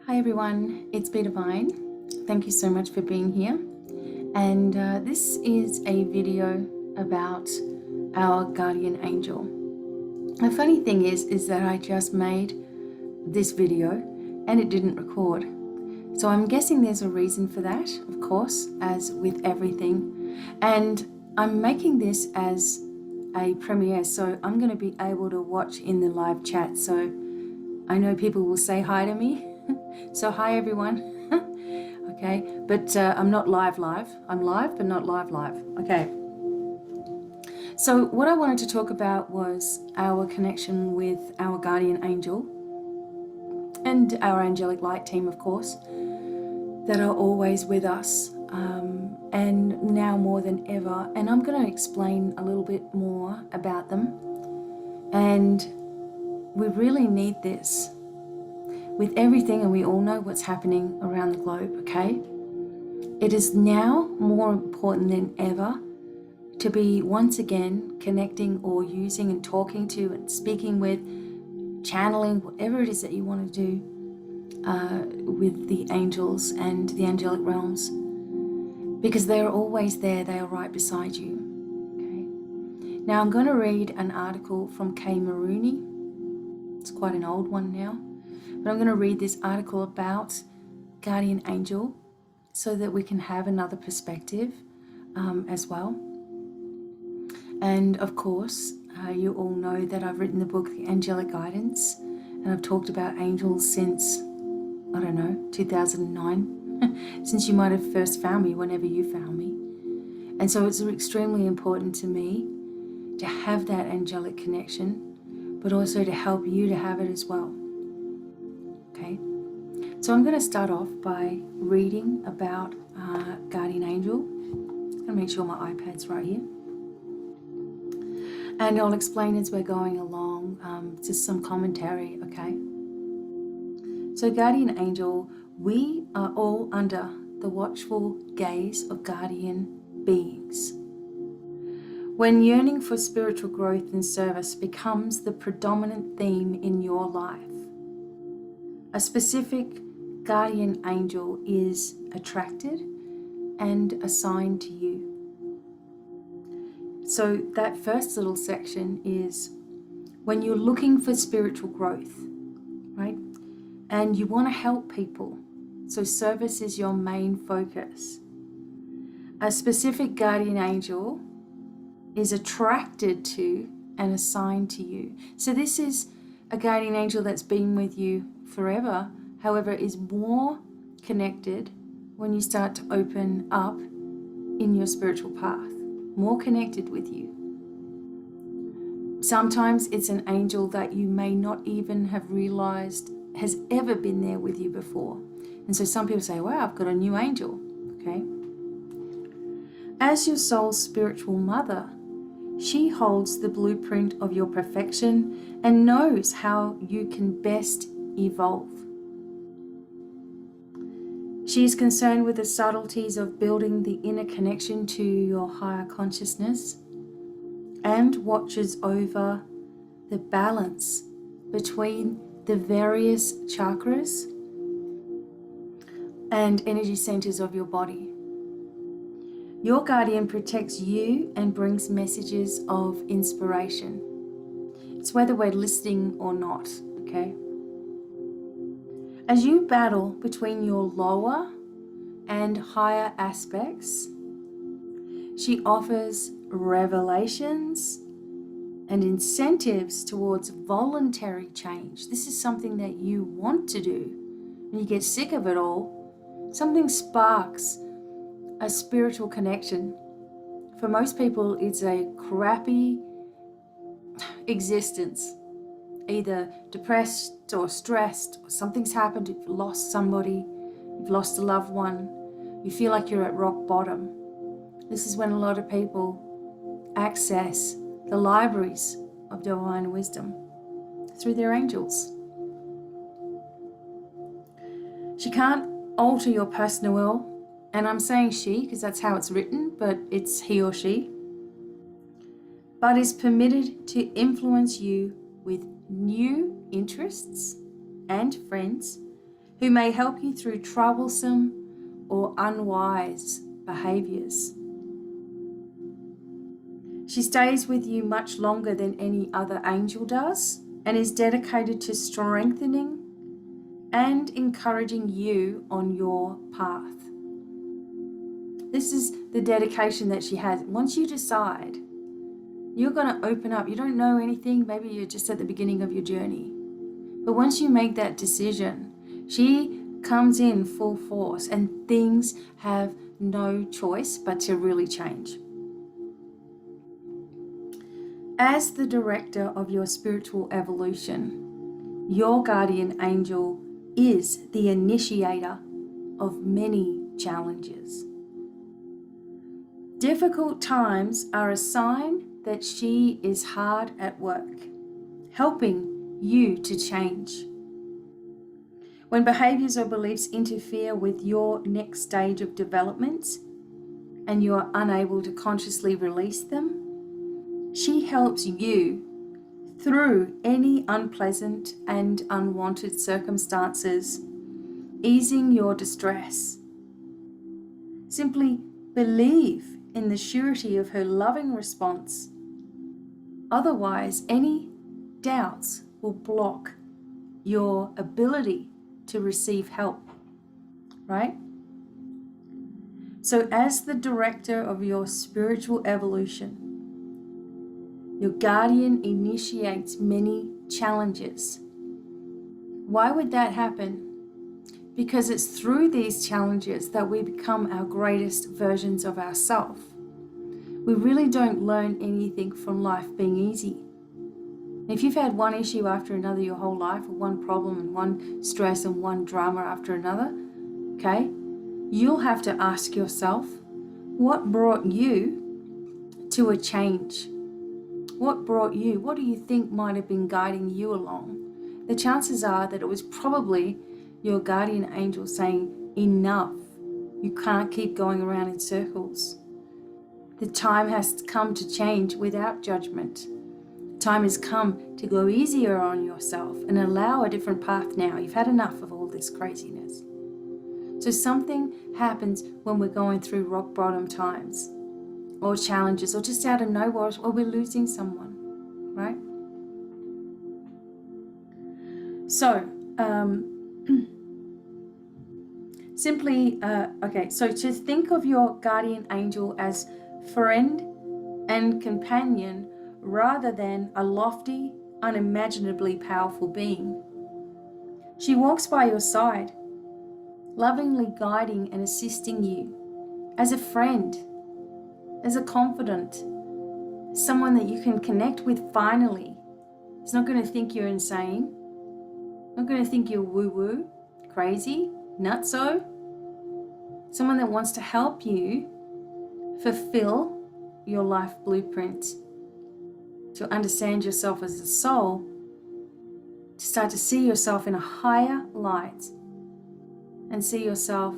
Hi everyone, it's BDevine. Thank you so much for being here. And this is a video about our guardian angel. The funny thing is that I just made this video and it didn't record. So I'm guessing there's a reason for that, of course, as with everything. And I'm making this as a premiere, so I'm going to be able to watch in the live chat. So I know people will say hi to me. So hi everyone. Okay, but I'm not live. I'm live, but not live. Okay. So what I wanted to talk about was our connection with our guardian angel and our angelic light team, of course, that are always with us, and now more than ever. And I'm going to explain a little bit more about them. And we really need this with everything, and we all know what's happening around the globe, okay? It is now more important than ever to be once again connecting or using and talking to and speaking with, channeling, whatever it is that you want to do with the angels and the angelic realms, because they are always there. They are right beside you, okay? Now I'm going to read an article from Kay Maroney. It's quite an old one now. But I'm going to read this article about guardian angel so that we can have another perspective as well. And of course, you all know that I've written the book, The Angelic Guidance, and I've talked about angels since, I don't know, 2009, since you might have first found me, whenever you found me. And so it's extremely important to me to have that angelic connection, but also to help you to have it as well. Okay, so I'm going to start off by reading about guardian angel. I'm going to make sure my iPad's right here. And I'll explain as we're going along, just some commentary, okay? So guardian angel, we are all under the watchful gaze of guardian beings. When yearning for spiritual growth and service becomes the predominant theme in your life, a specific guardian angel is attracted and assigned to you. So that first little section is when you're looking for spiritual growth, right? And you want to help people. So service is your main focus. A specific guardian angel is attracted to and assigned to you. So this is a guardian angel that's been with you forever, however, is more connected when you start to open up in your spiritual path, more connected with you. Sometimes it's an angel that you may not even have realized has ever been there with you before. And so some people say, wow, I've got a new angel, okay? As your soul's spiritual mother, she holds the blueprint of your perfection and knows how you can best evolve. She is concerned with the subtleties of building the inner connection to your higher consciousness and watches over the balance between the various chakras and energy centers of your body. Your guardian protects you and brings messages of inspiration. It's whether we're listening or not, okay? As you battle between your lower and higher aspects, she offers revelations and incentives towards voluntary change. This is something that you want to do. When you get sick of it all, something sparks a spiritual connection. For most people, it's a crappy existence, either depressed or stressed, or something's happened, you've lost somebody, you've lost a loved one, you feel like you're at rock bottom. This is when a lot of people access the libraries of divine wisdom through their angels. She can't alter your personal will, and I'm saying she because that's how it's written, but it's he or she, but is permitted to influence you with new interests and friends who may help you through troublesome or unwise behaviors. She stays with you much longer than any other angel does and is dedicated to strengthening and encouraging you on your path. This is the dedication that she has. Once you decide, you're going to open up. You don't know anything. Maybe you're just at the beginning of your journey. But once you make that decision, she comes in full force and things have no choice but to really change. As the director of your spiritual evolution, your guardian angel is the initiator of many challenges. Difficult times are a sign that she is hard at work, helping you to change. When behaviors or beliefs interfere with your next stage of development and you are unable to consciously release them, she helps you through any unpleasant and unwanted circumstances, easing your distress. Simply believe in the surety of her loving response. Otherwise, any doubts will block your ability to receive help, right? So as the director of your spiritual evolution, your guardian initiates many challenges. Why would that happen? Because it's through these challenges that we become our greatest versions of ourselves. We really don't learn anything from life being easy. If you've had one issue after another your whole life, or one problem and one stress and one drama after another, okay, you'll have to ask yourself, what brought you to a change? What brought you? What do you think might have been guiding you along? The chances are that it was probably your guardian angel saying, enough, you can't keep going around in circles. The time has come to change without judgment. The time has come to go easier on yourself and allow a different path now. You've had enough of all this craziness. So something happens when we're going through rock bottom times or challenges or just out of nowhere, or we're losing someone, right? So, so to think of your guardian angel as friend and companion rather than a lofty, unimaginably powerful being. She walks by your side, lovingly guiding and assisting you as a friend, as a confidant, someone that you can connect with finally. It's not going to think you're insane, not going to think you're woo-woo, crazy, nutso. Someone that wants to help you fulfill your life blueprint, to understand yourself as a soul, to start to see yourself in a higher light and see yourself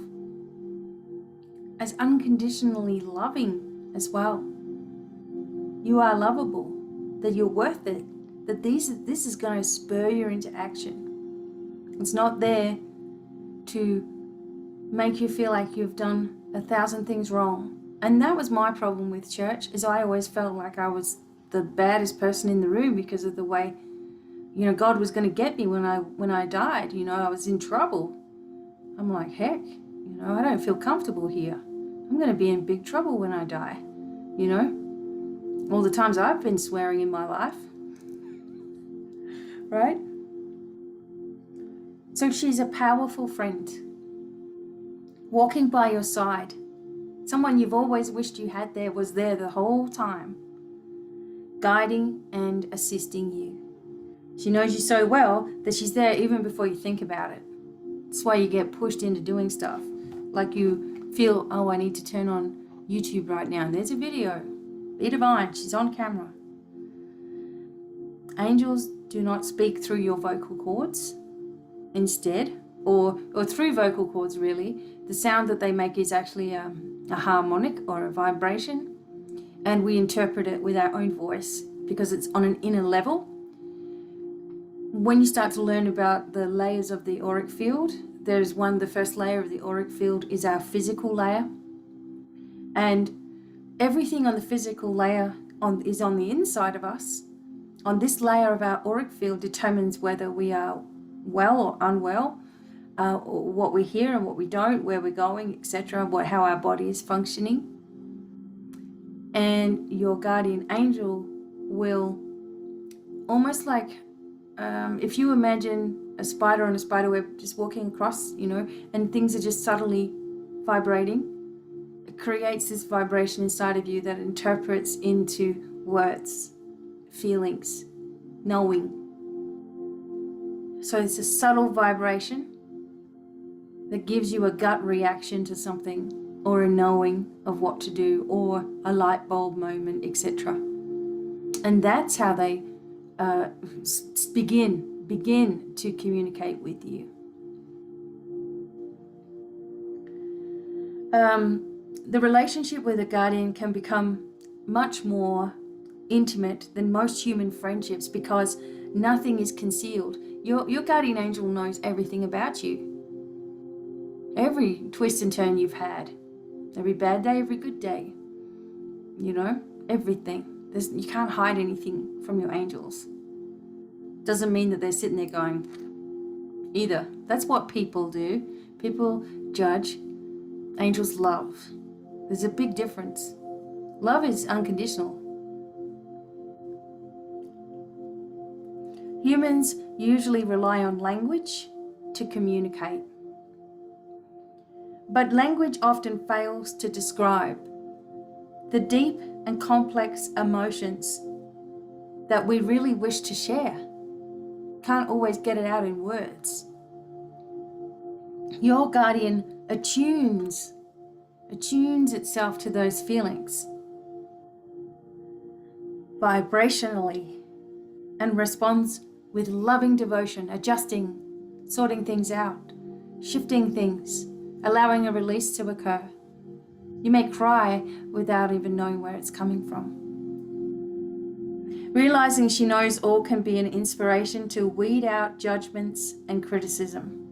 as unconditionally loving as well. You are lovable, that you're worth it, that this is going to spur you into action. It's not there to make you feel like you've done 1,000 things wrong. And that was my problem with church, is I always felt like I was the baddest person in the room because of the way, God was going to get me when I died. I was in trouble. I'm like, heck, I don't feel comfortable here. I'm going to be in big trouble when I die. All the times I've been swearing in my life, right? So she's a powerful friend, walking by your side. Someone you've always wished you had there was there the whole time, guiding and assisting you. She knows you so well that she's there even before you think about it. That's why you get pushed into doing stuff. Like you feel, oh, I need to turn on YouTube right now. And there's a video. BDevine, she's on camera. Angels do not speak through your vocal cords. Instead, or through vocal cords really, the sound that they make is actually a harmonic or a vibration, and we interpret it with our own voice because it's on an inner level. When you start to learn about the layers of the auric field, there's the first layer of the auric field is our physical layer. And everything on the physical layer is on the inside of us. On this layer of our auric field determines whether we are well or unwell, what we hear and what we don't, where we're going, etc., how our body is functioning. And your guardian angel will, almost like if you imagine a spider on a spider web just walking across, and things are just subtly vibrating, it creates this vibration inside of you that interprets into words, feelings, knowing. So it's a subtle vibration that gives you a gut reaction to something, or a knowing of what to do, or a light bulb moment, etc. And that's how they begin to communicate with you. The relationship with a guardian can become much more intimate than most human friendships, because nothing is concealed. Your guardian angel knows everything about you. Every twist and turn you've had, every bad day, every good day, everything. You can't hide anything from your angels. Doesn't mean that they're sitting there going either. That's what people do. People judge. Angels love. There's a big difference. Love is unconditional. Humans usually rely on language to communicate. But language often fails to describe the deep and complex emotions that we really wish to share. Can't always get it out in words. Your guardian attunes itself to those feelings vibrationally and responds with loving devotion, adjusting, sorting things out, shifting things, allowing a release to occur. You may cry without even knowing where it's coming from. Realizing she knows all can be an inspiration to weed out judgments and criticism.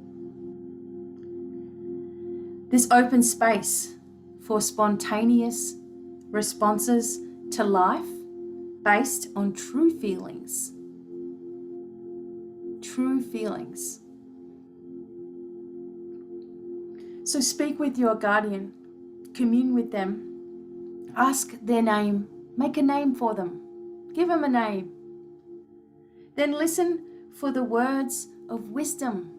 This opens space for spontaneous responses to life based on true feelings. True feelings. So speak with your guardian, commune with them, ask their name, make a name for them, give them a name. Then listen for the words of wisdom.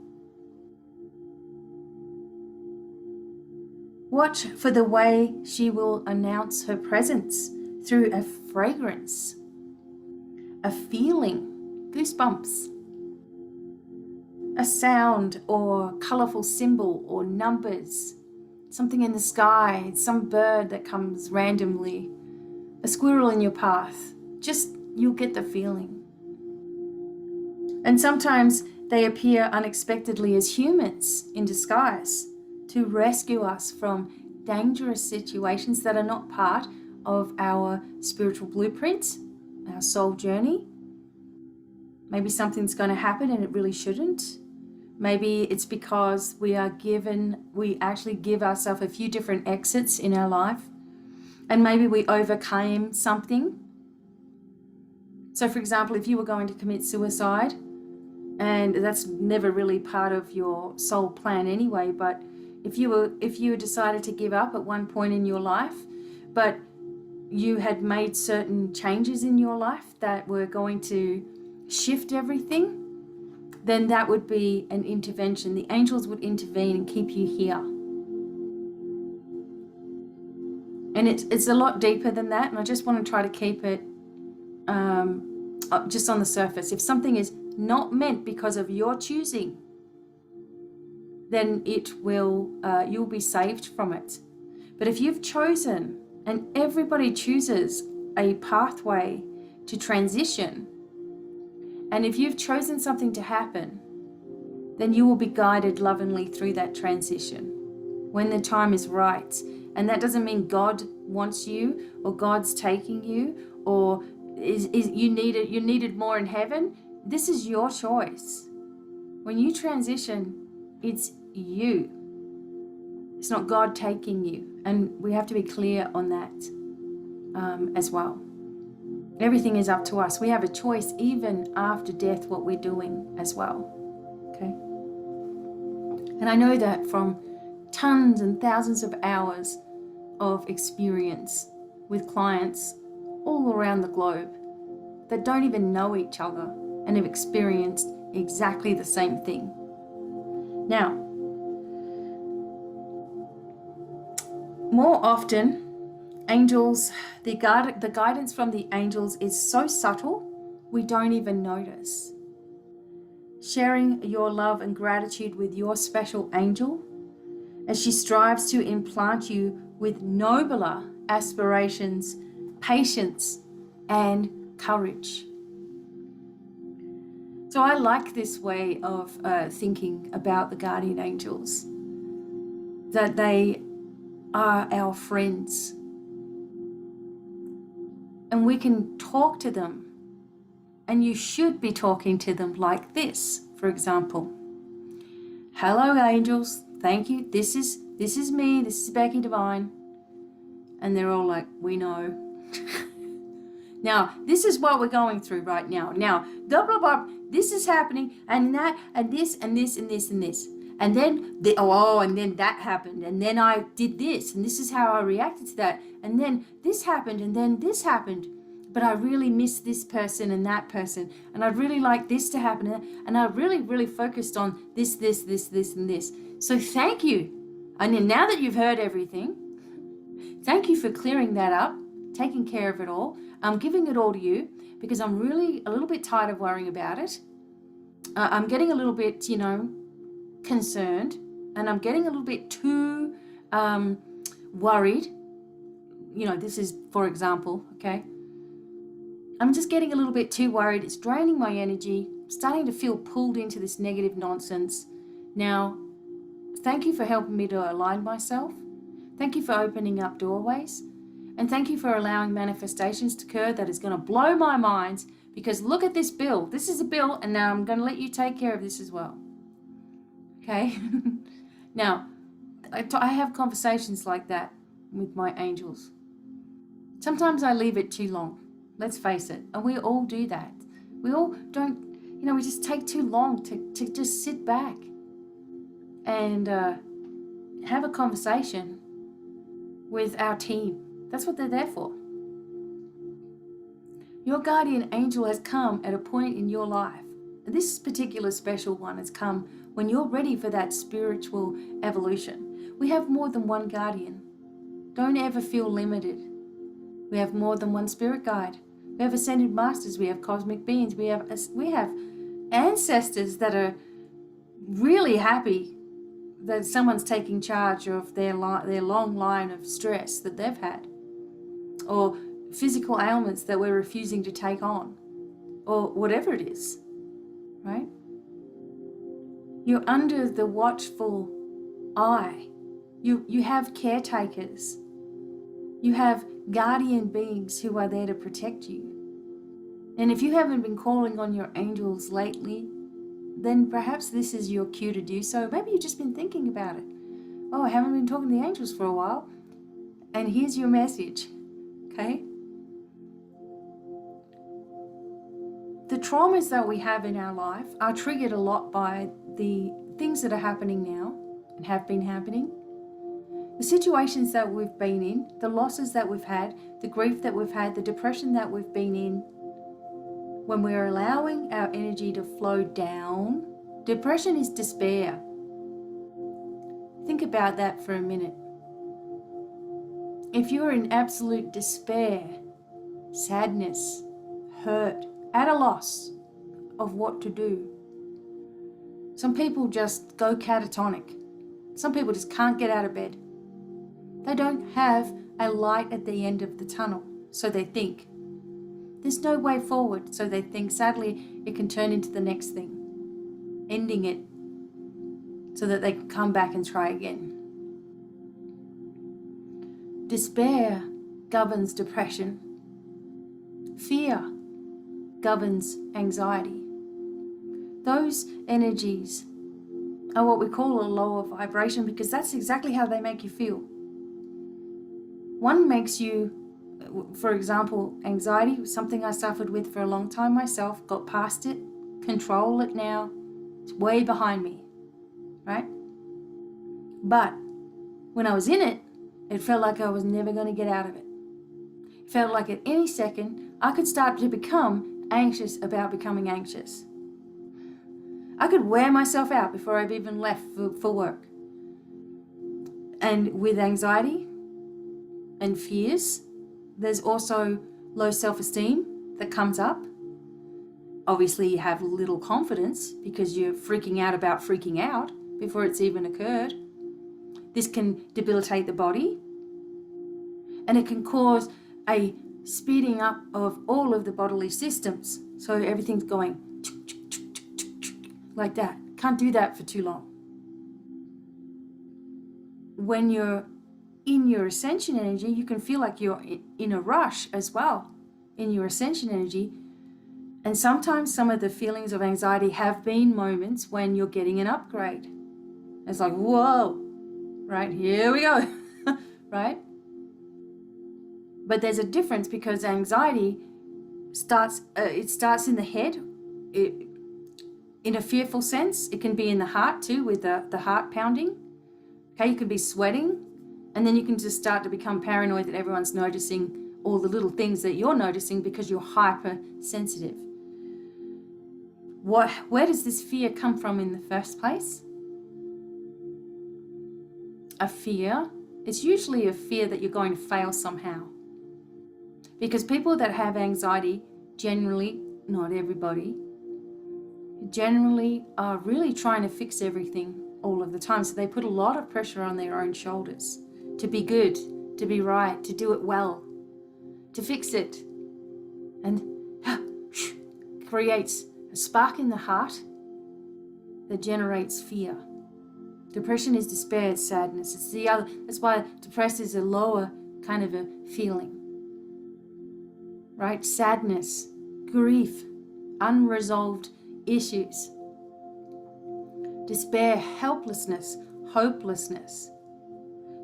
Watch for the way she will announce her presence through a fragrance, a feeling, goosebumps, a sound or colorful symbol or numbers, something in the sky, some bird that comes randomly, a squirrel in your path. Just, you'll get the feeling. And sometimes they appear unexpectedly as humans in disguise to rescue us from dangerous situations that are not part of our spiritual blueprint, our soul journey. Maybe something's going to happen and it really shouldn't. Maybe it's because we actually give ourselves a few different exits in our life. And maybe we overcame something. So for example, if you were going to commit suicide, and that's never really part of your soul plan anyway, but if you decided to give up at one point in your life, but you had made certain changes in your life that were going to shift everything, then that would be an intervention. The angels would intervene and keep you here. And it's a lot deeper than that, and I just want to try to keep it just on the surface. If something is not meant because of your choosing, then you'll be saved from it. But if you've chosen, and everybody chooses a pathway to transition, and if you've chosen something to happen, then you will be guided lovingly through that transition when the time is right. And that doesn't mean God wants you, or God's taking you, or you're needed more in heaven. This is your choice. When you transition, it's you. It's not God taking you. And we have to be clear on that as well. Everything is up to us. We have a choice even after death what we're doing as well. Okay? And I know that from tons and thousands of hours of experience with clients all around the globe that don't even know each other and have experienced exactly the same thing. Now, more often, angels, the guidance from the angels is so subtle, we don't even notice. Sharing your love and gratitude with your special angel as she strives to implant you with nobler aspirations, patience, and courage. So I like this way of thinking about the guardian angels, that they are our friends. And we can talk to them, and you should be talking to them like this, for example. Hello, angels. Thank you. This is me. This is Becky Devine. And they're all like, we know. Now, this is what we're going through right now. Now, blah, blah, blah. This is happening, and that, and this, and this, and this, and this. And then, and then that happened. And then I did this, and this is how I reacted to that. And then this happened, and then this happened. But I really miss this person and that person. And I'd really like this to happen. And I really, really focused on this, and this. So thank you. And now that you've heard everything, thank you for clearing that up, taking care of it all. I'm giving it all to you because I'm really a little bit tired of worrying about it. I'm getting a little bit, concerned, and I'm getting a little bit too worried. This is, for example, okay? I'm just getting a little bit too worried. It's draining my energy, starting to feel pulled into this negative nonsense. Now, thank you for helping me to align myself. Thank you for opening up doorways. And thank you for allowing manifestations to occur that is going to blow my mind, because look at this bill. This is a bill, and now I'm going to let you take care of this as well. Okay? Now, I have conversations like that with my angels. Sometimes I leave it too long. Let's face it. And we all do that. We all don't, we just take too long to just sit back and have a conversation with our team. That's what they're there for. Your guardian angel has come at a point in your life. This particular special one has come when you're ready for that spiritual evolution. We have more than one guardian. Don't ever feel limited. We have more than one spirit guide. We have ascended masters. We have cosmic beings. We have ancestors that are really happy that someone's taking charge of their long line of stress that they've had, or physical ailments that we're refusing to take on, or whatever it is, right? You're under the watchful eye. You have caretakers. You have guardian beings who are there to protect you. And if you haven't been calling on your angels lately, then perhaps this is your cue to do so. Maybe you've just been thinking about it. Oh, I haven't been talking to the angels for a while. And here's your message, okay? The traumas that we have in our life are triggered a lot by the things that are happening now and have been happening. The situations that we've been in, the losses that we've had, the grief that we've had, the depression that we've been in. When we're allowing our energy to flow down, depression is despair. Think about that for a minute. If you're in absolute despair, sadness, hurt, at a loss of what to do, some people just go catatonic. Some people just can't get out of bed. They don't have a light at the end of the tunnel, so they think. There's no way forward, so they think. Sadly, it can turn into the next thing, ending it so that they can come back and try again. Despair governs depression. Fear governs anxiety. Those energies are what we call a lower vibration, because that's exactly how they make you feel. One makes you, for example, anxiety, something I suffered with for a long time myself, got past it, control it now, it's way behind me, right? But when I was in it, it felt like I was never going to get out of it. It felt like at any second, I could start to become anxious about becoming anxious. I could wear myself out before I've even left for work. And with anxiety and fears, there's also low self-esteem that comes up. Obviously, you have little confidence because you're freaking out about freaking out before it's even occurred. This can debilitate the body, and it can cause a speeding up of all of the bodily systems. So everything's going like that. Can't do that for too long. When you're in your ascension energy, you can feel like you're in a rush as well in your ascension energy. And sometimes some of the feelings of anxiety have been moments when you're getting an upgrade. It's like, whoa, right, here we go, right? But there's a difference, because anxiety starts in the head, in a fearful sense. It can be in the heart too, with the heart pounding. Okay, you could be sweating, and then you can just start to become paranoid that everyone's noticing all the little things that you're noticing because you're hypersensitive. Where does this fear come from in the first place? A fear, it's usually a fear that you're going to fail somehow. Because people that have anxiety generally, not everybody, generally are really trying to fix everything all of the time. So they put a lot of pressure on their own shoulders to be good, to be right, to do it well, to fix it. And creates a spark in the heart that generates fear. Depression is despair, it's sadness. It's the other. That's why depressed is a lower kind of a feeling. Right? Sadness, grief, unresolved issues. Despair, helplessness, hopelessness.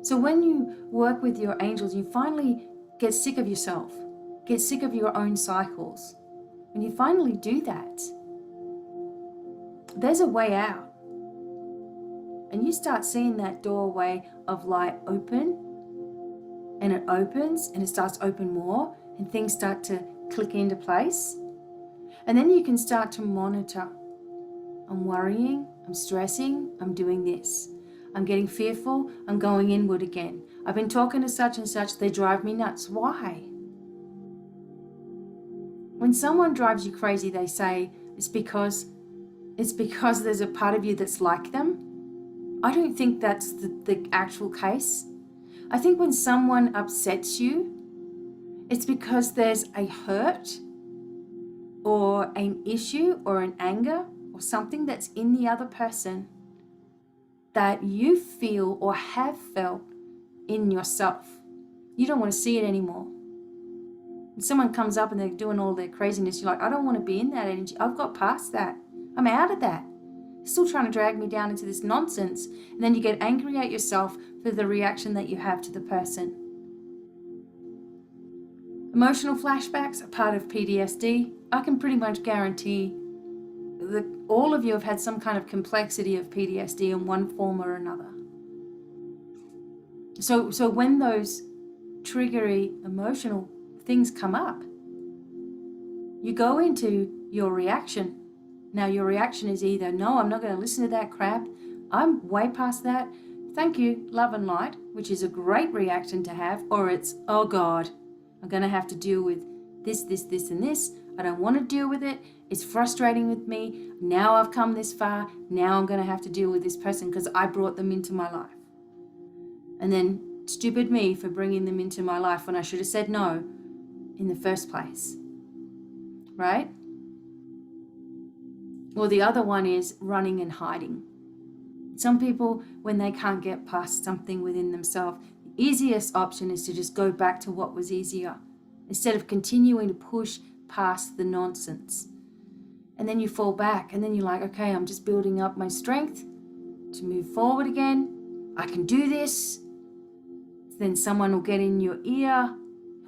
So when you work with your angels, you finally get sick of yourself, get sick of your own cycles. When you finally do that, there's a way out. And you start seeing that doorway of light open, and it opens and it starts to open more, and things start to click into place. And then you can start to monitor. I'm worrying, I'm stressing, I'm doing this. I'm getting fearful, I'm going inward again. I've been talking to such and such, they drive me nuts. Why? When someone drives you crazy, they say it's because there's a part of you that's like them. I don't think that's the actual case. I think when someone upsets you, it's because there's a hurt or an issue or an anger or something that's in the other person that you feel or have felt in yourself. You don't want to see it anymore. When someone comes up and they're doing all their craziness, you're like, I don't want to be in that energy. I've got past that. I'm out of that. You're still trying to drag me down into this nonsense. And then you get angry at yourself for the reaction that you have to the person. Emotional flashbacks are part of PTSD. I can pretty much guarantee that all of you have had some kind of complexity of PTSD in one form or another. So when those triggery emotional things come up, you go into your reaction. Now your reaction is either, no, I'm not going to listen to that crap. I'm way past that. Thank you, love and light, which is a great reaction to have. Or it's, oh God, I'm going to have to deal with this, and this. I don't want to deal with it. It's frustrating with me. Now I've come this far. Now I'm going to have to deal with this person because I brought them into my life. And then stupid me for bringing them into my life when I should have said no in the first place. Right? Or the other one is running and hiding. Some people, when they can't get past something within themselves, the easiest option is to just go back to what was easier instead of continuing to push past the nonsense. And then you fall back and then you're like, okay, I'm just building up my strength. to move forward again. I can do this. Then someone will get in your ear.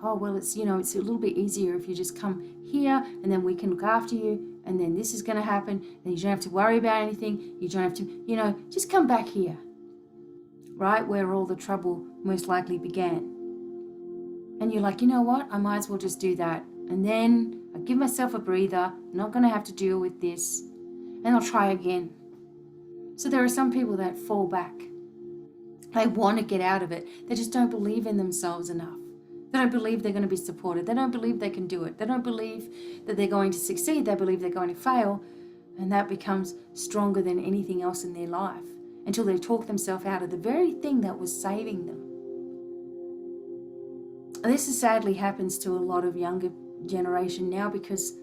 Oh, well, it's a little bit easier if you just come here and then we can look after you and then this is going to happen. And you don't have to worry about anything. You don't have to, just come back here. Right where all the trouble most likely began. And you're like, you know what? I might as well just do that. And then I give myself a breather. I'm not going to have to deal with this. And I'll try again. So there are some people that fall back. They want to get out of it. They just don't believe in themselves enough. They don't believe they're going to be supported. They don't believe they can do it. They don't believe that they're going to succeed. They believe they're going to fail. And that becomes stronger than anything else in their life until they talk themselves out of the very thing that was saving them. And this sadly happens to a lot of younger generation now because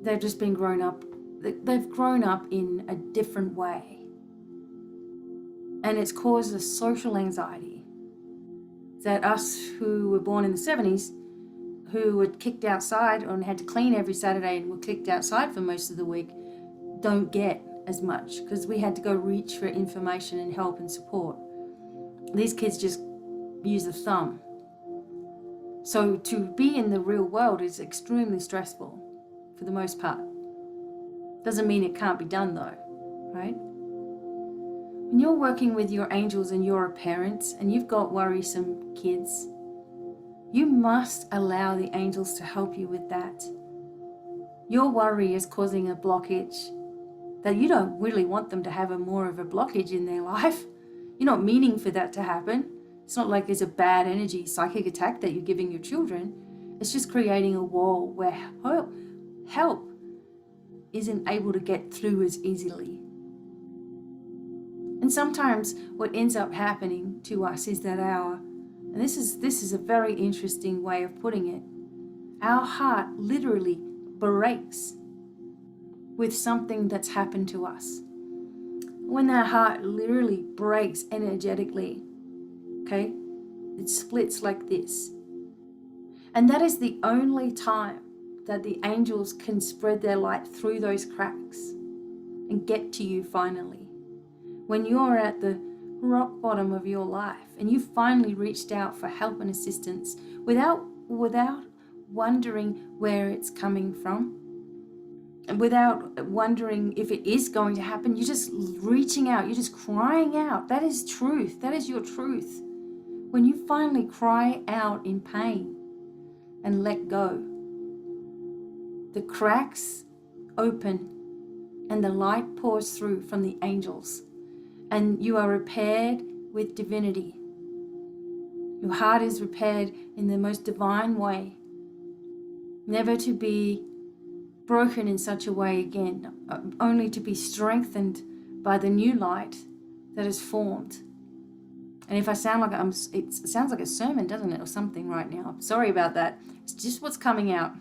they've just been grown up. They've grown up in a different way. And it's caused a social anxiety that us who were born in the 70s, who were kicked outside and had to clean every Saturday and were kicked outside for most of the week, don't get as much because we had to go reach for information and help and support. These kids just use a thumb. So to be in the real world is extremely stressful for the most part. Doesn't mean it can't be done though, right? When you're working with your angels and you're a parent and you've got worrisome kids, you must allow the angels to help you with that. Your worry is causing a blockage that you don't really want them to have more of a blockage in their life. You're not meaning for that to happen. It's not like it's a bad energy, psychic attack that you're giving your children. It's just creating a wall where help isn't able to get through as easily. And sometimes what ends up happening to us is that and this is a very interesting way of putting it, our heart literally breaks with something that's happened to us. When that heart literally breaks energetically, okay, it splits like this. And that is the only time that the angels can spread their light through those cracks and get to you finally. When you're at the rock bottom of your life and you finally reached out for help and assistance without wondering where it's coming from, and without wondering if it is going to happen, you're just reaching out, you're just crying out. That is truth. That is your truth. When you finally cry out in pain and let go, the cracks open and the light pours through from the angels, and you are repaired with divinity. Your heart is repaired in the most divine way, never to be broken in such a way again, only to be strengthened by the new light that is formed. And if I sound like it sounds like a sermon, doesn't it, or something right now? I'm sorry about that. It's just what's coming out.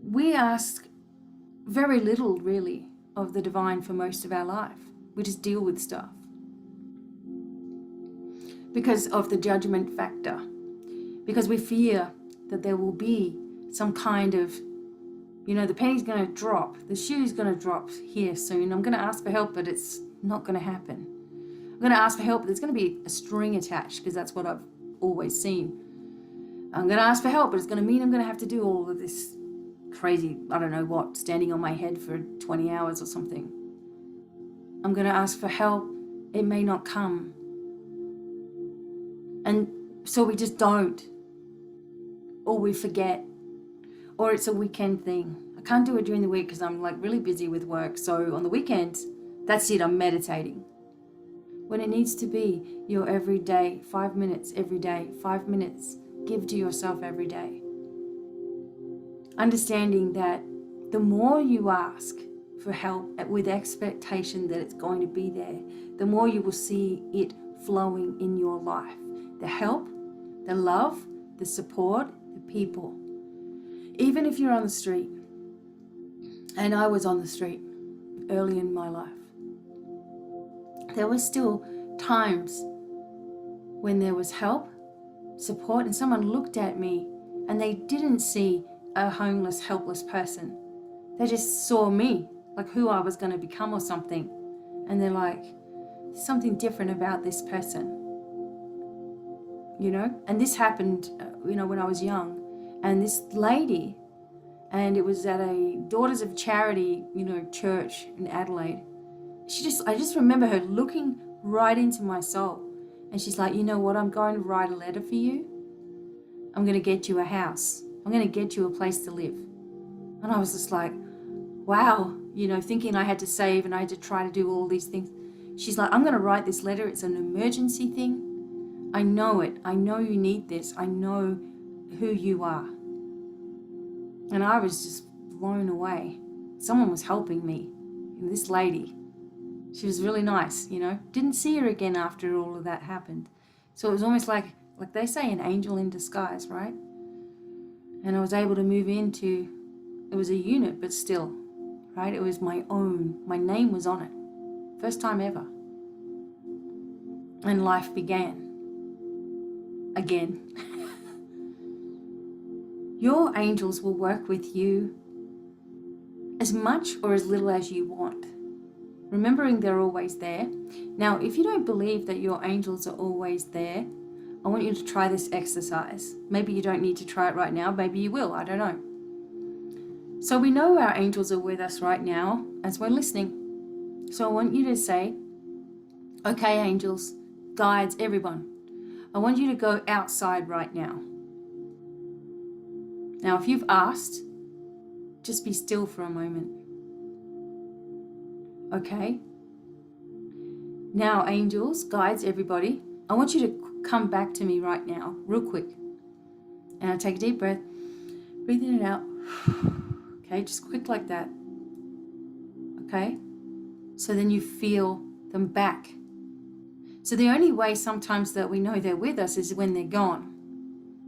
We ask very little, really, of the divine for most of our life. We just deal with stuff because of the judgment factor, because we fear that there will be some kind of, the penny's going to drop, the shoe's going to drop here soon. I'm going to ask for help, but it's not going to happen. I'm going to ask for help, but there's going to be a string attached because that's what I've always seen. I'm going to ask for help, but it's going to mean I'm going to have to do all of this crazy, I don't know what, standing on my head for 20 hours or something. I'm going to ask for help. It may not come. And so we just don't. Or we forget. Or it's a weekend thing. I can't do it during the week because I'm really busy with work. So on the weekends, that's it, I'm meditating. When it needs to be your everyday, 5 minutes every day, 5 minutes, give to yourself every day. Understanding that the more you ask for help with expectation that it's going to be there, the more you will see it flowing in your life. The help, the love, the support, the people. Even if you're on the street, and I was on the street early in my life, there were still times when there was help, support, and someone looked at me and they didn't see a homeless, helpless person. They just saw me, like who I was going to become or something. and they're like, something different about this person, you know? And this happened, when I was young. And this lady, and it was at a Daughters of Charity, church in Adelaide. I just remember her looking right into my soul. And she's like, you know what? I'm going to write a letter for you. I'm going to get you a house. I'm going to get you a place to live. And I was just like, wow, thinking I had to save and I had to try to do all these things. She's like, I'm going to write this letter. It's an emergency thing. I know it. I know you need this. I know who you are. And I was just blown away. Someone was helping me. And this lady, she was really nice, Didn't see her again after all of that happened. So it was almost like they say, an angel in disguise, right? And I was able to move into, it was a unit, but still, right? It was my own. My name was on it. First time ever. And life began. Again. Your angels will work with you as much or as little as you want. Remembering they're always there. Now, if you don't believe that your angels are always there, I want you to try this exercise. Maybe you don't need to try it right now. Maybe you will. I don't know. So we know our angels are with us right now as we're listening. So I want you to say, okay, angels, guides, everyone, I want you to go outside right now. Now, if you've asked, just be still for a moment. Okay? Now, angels, guides, everybody, I want you to come back to me right now, real quick. And I take a deep breath, breathing it out. Okay, just quick like that. Okay? So then you feel them back. So the only way sometimes that we know they're with us is when they're gone.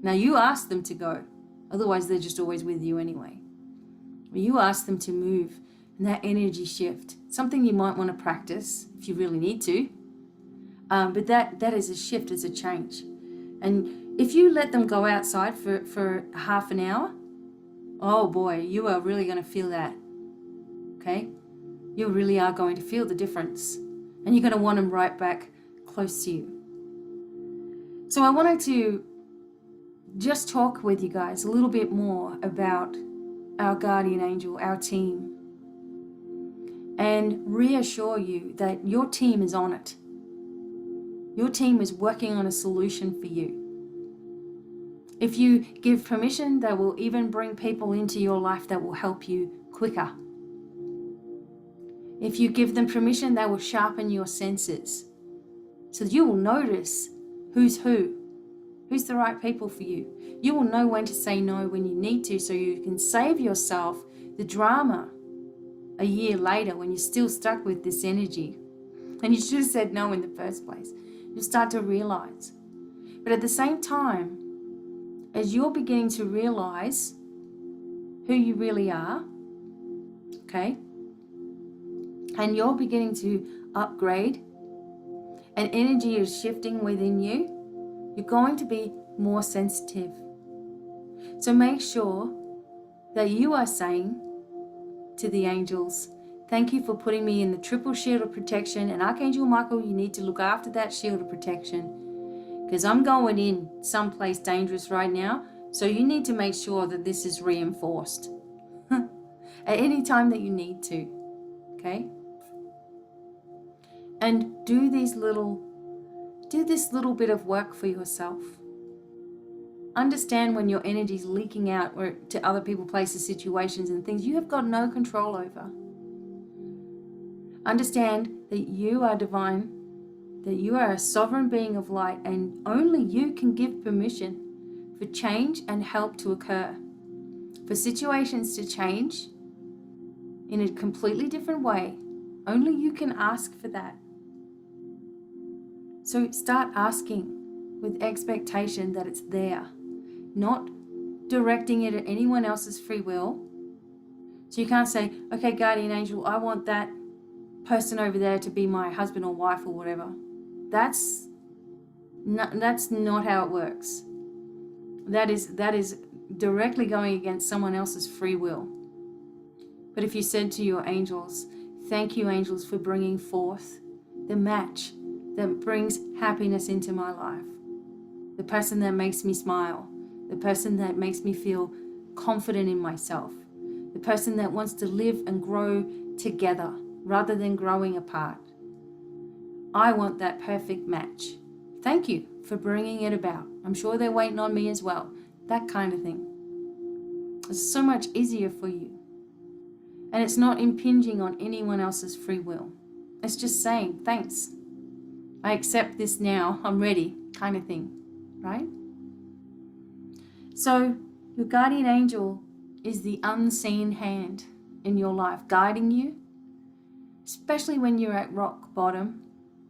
Now you ask them to go. Otherwise they're just always with you anyway. But you ask them to move and that energy shift. Something you might want to practice if you really need to. But that is a shift, is a change. And if you let them go outside for half an hour, oh boy, you are really going to feel that. Okay? You really are going to feel the difference. And you're going to want them right back close to you. So I wanted to just talk with you guys a little bit more about our guardian angel, our team, and reassure you that your team is on it. Your team is working on a solution for you. If you give permission, they will even bring people into your life that will help you quicker. If you give them permission, they will sharpen your senses. So you will notice who's who's the right people for you. You will know when to say no when you need to, so you can save yourself the drama a year later when you're still stuck with this energy. And you should have said no in the first place. You'll start to realize. But at the same time, as you're beginning to realize who you really are, okay, and you're beginning to upgrade, and energy is shifting within you, you're going to be more sensitive. So make sure that you are saying to the angels, thank you for putting me in the triple shield of protection, and Archangel Michael, you need to look after that shield of protection, because I'm going in someplace dangerous right now, so you need to make sure that this is reinforced at any time that you need to, okay? And do this little bit of work for yourself. Understand when your energy is leaking out or to other people, places, situations, and things you have got no control over. Understand that you are divine, that you are a sovereign being of light, and only you can give permission for change and help to occur, for situations to change in a completely different way. Only you can ask for that. So start asking with expectation that it's there, not directing it at anyone else's free will. So you can't say, okay, guardian angel, I want that person over there to be my husband or wife or whatever. That's not how it works. That is directly going against someone else's free will. But if you said to your angels, Thank you, angels, for bringing forth the match that brings happiness into my life. The person that makes me smile. The person that makes me feel confident in myself. The person that wants to live and grow together rather than growing apart. I want that perfect match. Thank you for bringing it about. I'm sure they're waiting on me as well. That kind of thing. It's so much easier for you. And it's not impinging on anyone else's free will. It's just saying, thanks. I accept this now. I'm ready, kind of thing, right? So your guardian angel is the unseen hand in your life, guiding you, especially when you're at rock bottom.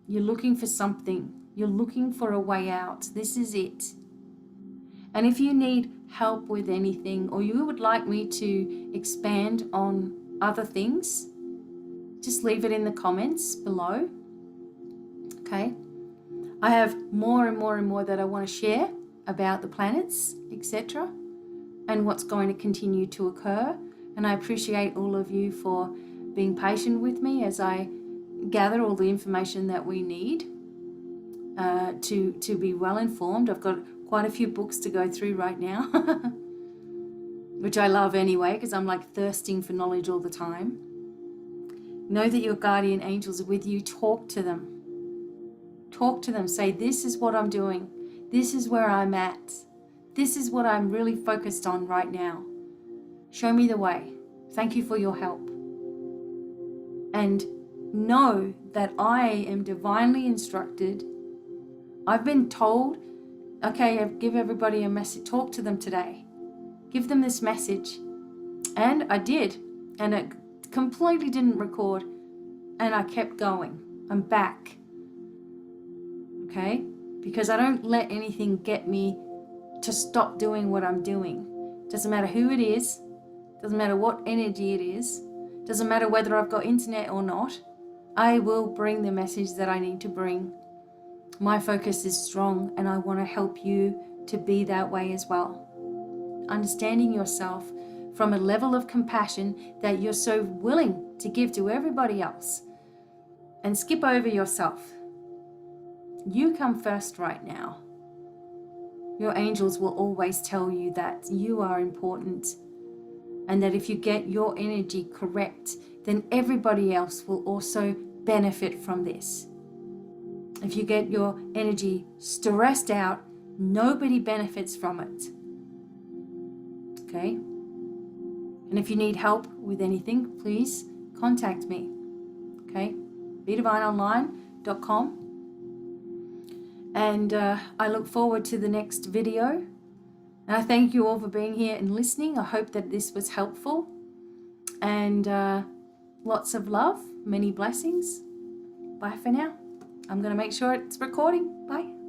You're looking for something. You're looking for a way out. This is it. And if you need help with anything, or you would like me to expand on other things, just leave it in the comments below. Okay? I have more and more and more that I want to share about the planets, etc., and what's going to continue to occur. And I appreciate all of you for being patient with me as I gather all the information that we need to be well informed. I've got quite a few books to go through right now, which I love anyway, because I'm like thirsting for knowledge all the time. Know that your guardian angels are with you. Talk to them. Talk to them. Say, this is what I'm doing. This is where I'm at. This is what I'm really focused on right now. Show me the way. Thank you for your help. And know that I am divinely instructed. I've been told, okay, give everybody a message. Talk to them today. Give them this message. And I did. And it completely didn't record. And I kept going. I'm back. Okay? Because I don't let anything get me to stop doing what I'm doing. Doesn't matter who it is. Doesn't matter what energy it is. Doesn't matter whether I've got internet or not. I will bring the message that I need to bring. My focus is strong, and I want to help you to be that way as well. Understanding yourself from a level of compassion that you're so willing to give to everybody else. And skip over yourself. You come first right now. Your angels will always tell you that you are important, and that if you get your energy correct, then everybody else will also benefit from this. If you get your energy stressed out, nobody benefits from it. Okay? And if you need help with anything, please contact me. Okay? BDevineonline.com. And I look forward to the next video. And I thank you all for being here and listening. I hope that this was helpful. And lots of love, many blessings. Bye for now. I'm going to make sure it's recording. Bye.